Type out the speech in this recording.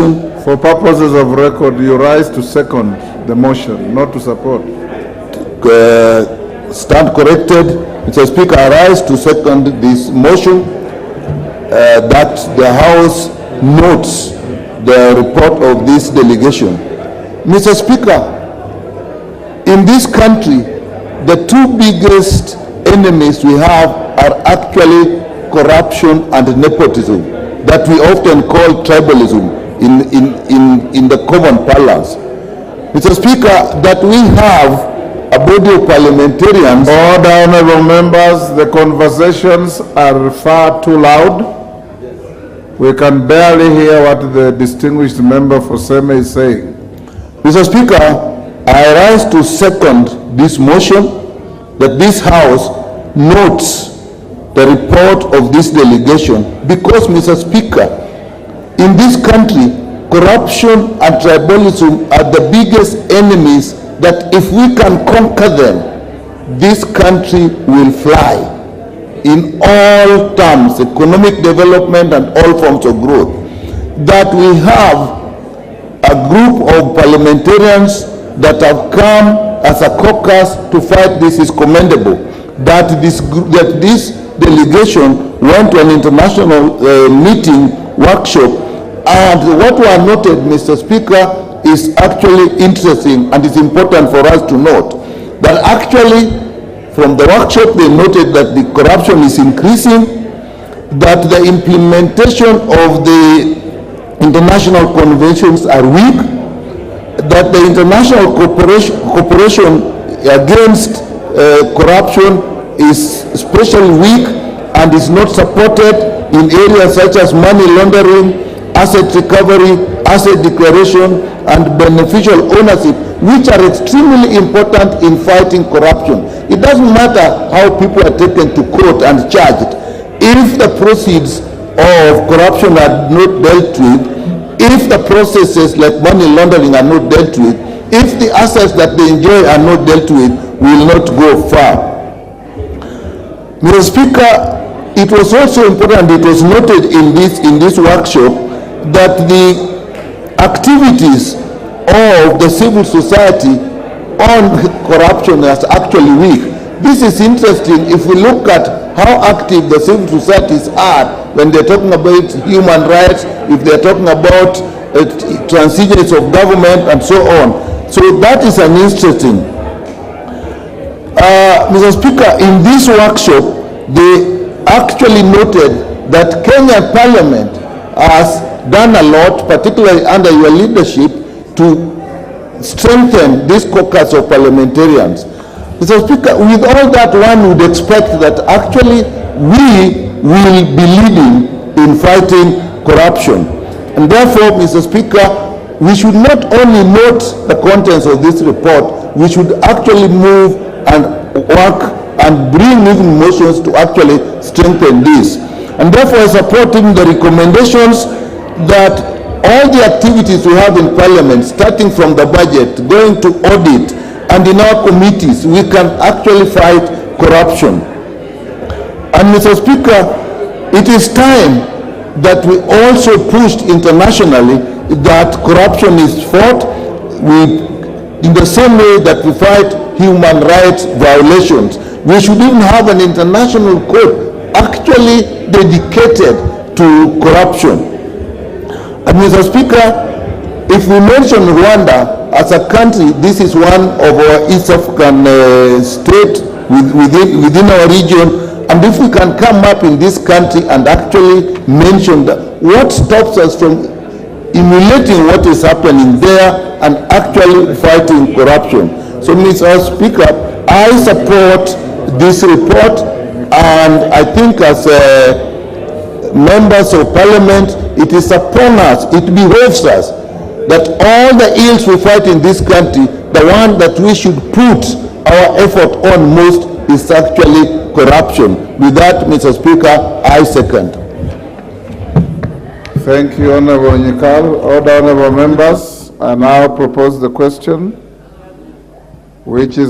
delegation. For purposes of record, you rise to second the motion, not to support. Stand corrected. Mr. Speaker, I rise to second this motion that the House notes the report of this delegation. Mr. Speaker, in this country, the two biggest enemies we have are actually corruption and nepotism, that we often call tribalism in the common parlance. Mr. Speaker, that we have a body of parliamentarians. Order, honorable members, the conversations are far too loud. We can barely hear what the distinguished member for Seme is saying. Mr. Speaker, I rise to second this motion that this House notes the report of this delegation because, Mr. Speaker, in this country, corruption and tribalism are the biggest enemies that if we can conquer them, this country will fly in all terms, economic development and all forms of growth. That we have a group of parliamentarians that have come as a caucus to fight this is commendable. That this delegation went to an international meeting, workshop, and what were noted, Mr. Speaker, is actually interesting and it's important for us to note that actually from the workshop they noted that the corruption is increasing, that the implementation of the international conventions are weak, that the international cooperation against corruption is especially weak and is not supported in areas such as money laundering, asset recovery, asset declaration, and beneficial ownership, which are extremely important in fighting corruption. It doesn't matter how people are taken to court and charged. If the proceeds of corruption are not dealt with, if the processes like money laundering are not dealt with, if the assets that they enjoy are not dealt with, we will not go far. Mr. Speaker, it was also important, it was noted in this workshop that the activities of the civil society on corruption is actually weak. This is interesting if we look at how active the civil societies are when they're talking about human rights, if they're talking about transitions of government and so on. So that is an interesting. Mr. Speaker, in this workshop, they actually noted that Kenyan Parliament has done a lot, particularly under your leadership, to strengthen this caucus of parliamentarians. Mr. Speaker, with all that, one would expect that actually we will be leading in fighting corruption. And therefore, Mr. Speaker, we should not only note the contents of this report, we should actually move and work and bring even motions to actually strengthen this. And therefore, I support even the recommendations that all the activities we have in Parliament, starting from the budget, going to audit, and in our committees, we can actually fight corruption. And Mr. Speaker, it is time that we also pushed internationally that corruption is fought in the same way that we fight human rights violations. We should even have an international court actually dedicated to corruption. And Mr. Speaker, if we mention Rwanda as a country, this is one of our East African states within our region, and if we can come up in this country and actually mention that, what stops us from emulating what is happening there and actually fighting corruption? So, Mr. Speaker, I support this report, and I think as members of Parliament, it is upon us, it behoves us, that all the ills we fight in this country, the one that we should put our effort on most is actually corruption. With that, Mr. Speaker, I second. Thank you, Honorable Nyikal. Order, honorable members. I now propose the question, which is